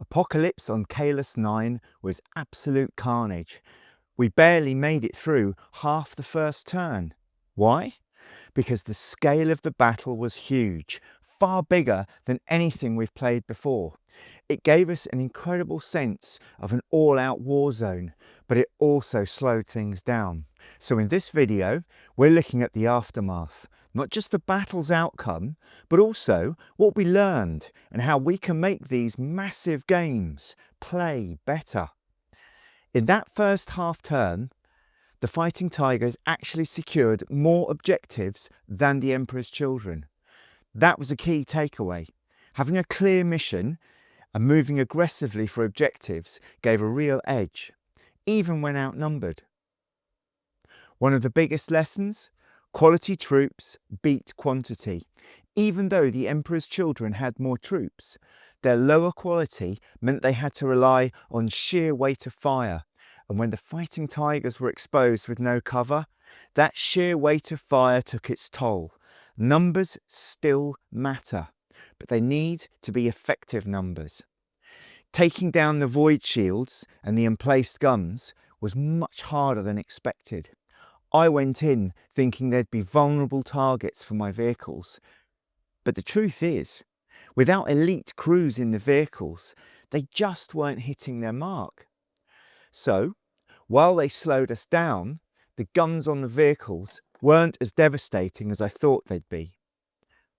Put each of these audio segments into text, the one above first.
Apocalypse on Kaelus 9 was absolute carnage. We barely made it through half the first turn. Why? Because the scale of the battle was huge, far bigger than anything we've played before. It gave us an incredible sense of an all-out war zone, but it also slowed things down. So in this video, we're looking at the aftermath, not just the battle's outcome, but also what we learned and how we can make these massive games play better. In that first half turn, the Fighting Tigers actually secured more objectives than the Emperor's Children. That was a key takeaway. Having a clear mission and moving aggressively for objectives gave a real edge, even when outnumbered. One of the biggest lessons? Quality troops beat quantity. Even though the Emperor's Children had more troops, their lower quality meant they had to rely on sheer weight of fire. And when the Fighting Tigers were exposed with no cover, that sheer weight of fire took its toll. Numbers still matter, but they need to be effective numbers. Taking down the void shields and the emplaced guns was much harder than expected. I went in thinking there'd be vulnerable targets for my vehicles, but the truth is, without elite crews in the vehicles, they just weren't hitting their mark. So, while they slowed us down, the guns on the vehicles weren't as devastating as I thought they'd be.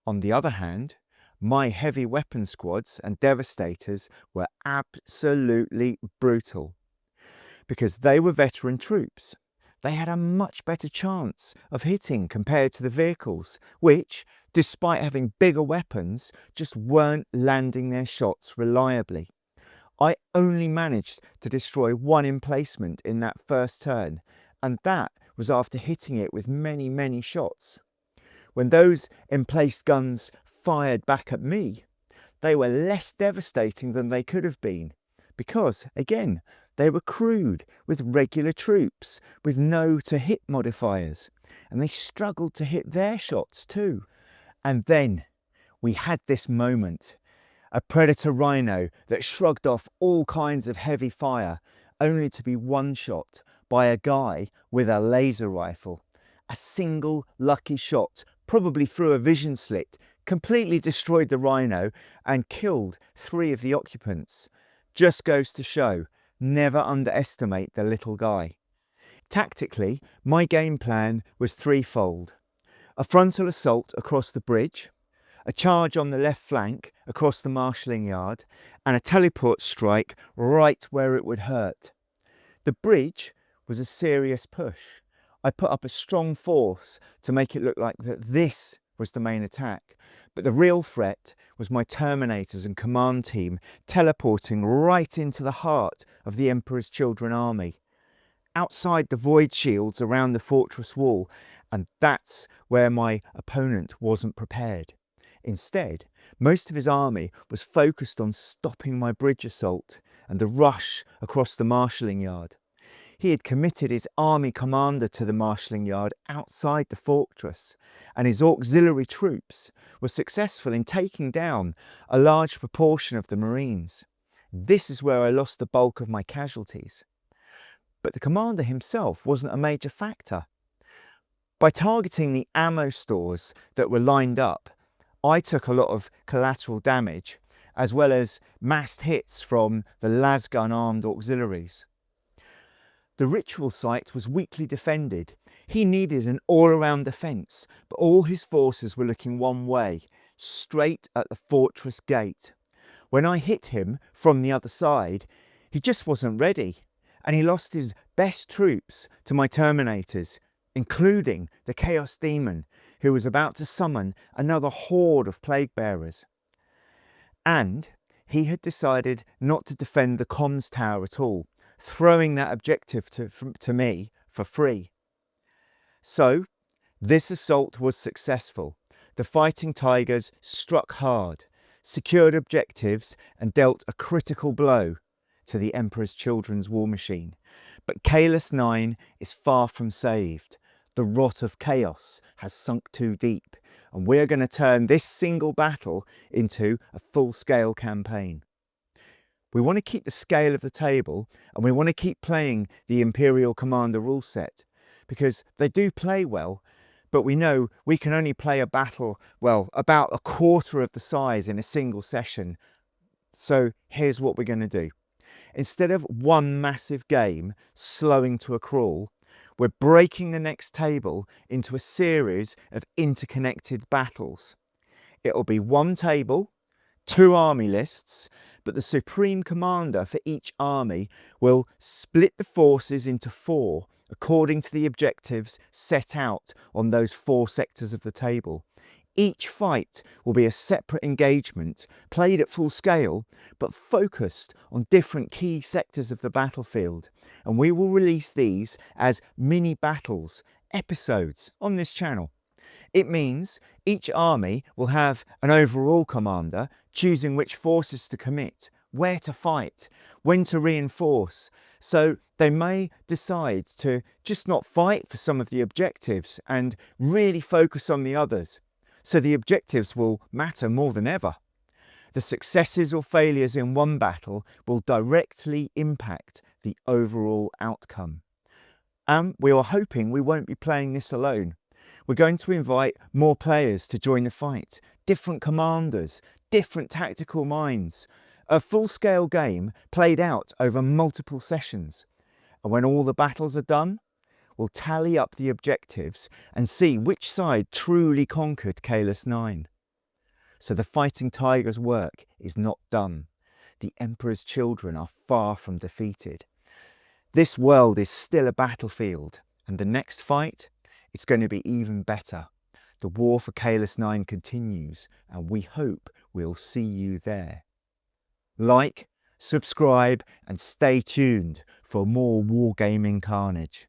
On the other hand, my heavy weapon squads and devastators were absolutely brutal. Because they were veteran troops, they had a much better chance of hitting compared to the vehicles, which, despite having bigger weapons, just weren't landing their shots reliably. I only managed to destroy one emplacement in that first turn, and that was after hitting it with many shots. When those emplaced guns fired back at me, they were less devastating than they could have been, because, again, they were crewed with regular troops with no to hit modifiers, and they struggled to hit their shots too. And then we had this moment. A Predator Rhino that shrugged off all kinds of heavy fire, only to be one-shot by a guy with a laser rifle. A single lucky shot, probably through a vision slit, completely destroyed the Rhino and killed 3 of the occupants. Just goes to show, never underestimate the little guy. Tactically, my game plan was threefold. A frontal assault across the bridge, a charge on the left flank across the marshalling yard, and a teleport strike right where it would hurt. The bridge was a serious push. I put up a strong force to make it look like that this was the main attack, but the real threat was my Terminators and command team teleporting right into the heart of the Emperor's Children army, outside the void shields around the fortress wall, and that's where my opponent wasn't prepared. Instead, most of his army was focused on stopping my bridge assault and the rush across the marshalling yard. He had committed his army commander to the marshalling yard outside the fortress, and his auxiliary troops were successful in taking down a large proportion of the Marines. This is where I lost the bulk of my casualties. But the commander himself wasn't a major factor. By targeting the ammo stores that were lined up, I took a lot of collateral damage, as well as massed hits from the lasgun armed auxiliaries. The ritual site was weakly defended. He needed an all-around defence, but all his forces were looking one way, straight at the fortress gate. When I hit him from the other side, he just wasn't ready, and he lost his best troops to my Terminators, including the Chaos Demon, who was about to summon another horde of Plague Bearers. And he had decided not to defend the comms tower at all, throwing that objective to me for free. So, this assault was successful. The Fighting Tigers struck hard, secured objectives, and dealt a critical blow to the Emperor's Children's war machine. But Kaelus 9 is far from saved. The rot of chaos has sunk too deep, and we're going to turn this single battle into a full-scale campaign. We want to keep the scale of the table, and we want to keep playing the Imperial Commander rule set, because they do play well, but we know we can only play a battle, well, about a quarter of the size in a single session. So here's what we're going to do. Instead of one massive game slowing to a crawl, we're breaking the next table into a series of interconnected battles. It'll be one table, 2 army lists, but the Supreme Commander for each army will split the forces into 4 according to the objectives set out on those 4 sectors of the table. Each fight will be a separate engagement, played at full scale, but focused on different key sectors of the battlefield. And we will release these as mini battles, episodes on this channel. It means each army will have an overall commander choosing which forces to commit, where to fight, when to reinforce. So they may decide to just not fight for some of the objectives and really focus on the others. So the objectives will matter more than ever. The successes or failures in one battle will directly impact the overall outcome. And we are hoping we won't be playing this alone. We're going to invite more players to join the fight, different commanders, different tactical minds. A full-scale game played out over multiple sessions. And when all the battles are done, we'll tally up the objectives and see which side truly conquered Kaelus 9. So the Fighting Tigers' work is not done. The Emperor's children are far from defeated. This world is still a battlefield, and the next fight, it's going to be even better. The war for Kaelus 9 continues, and we hope we'll see you there. Like, subscribe, and stay tuned for more wargaming carnage.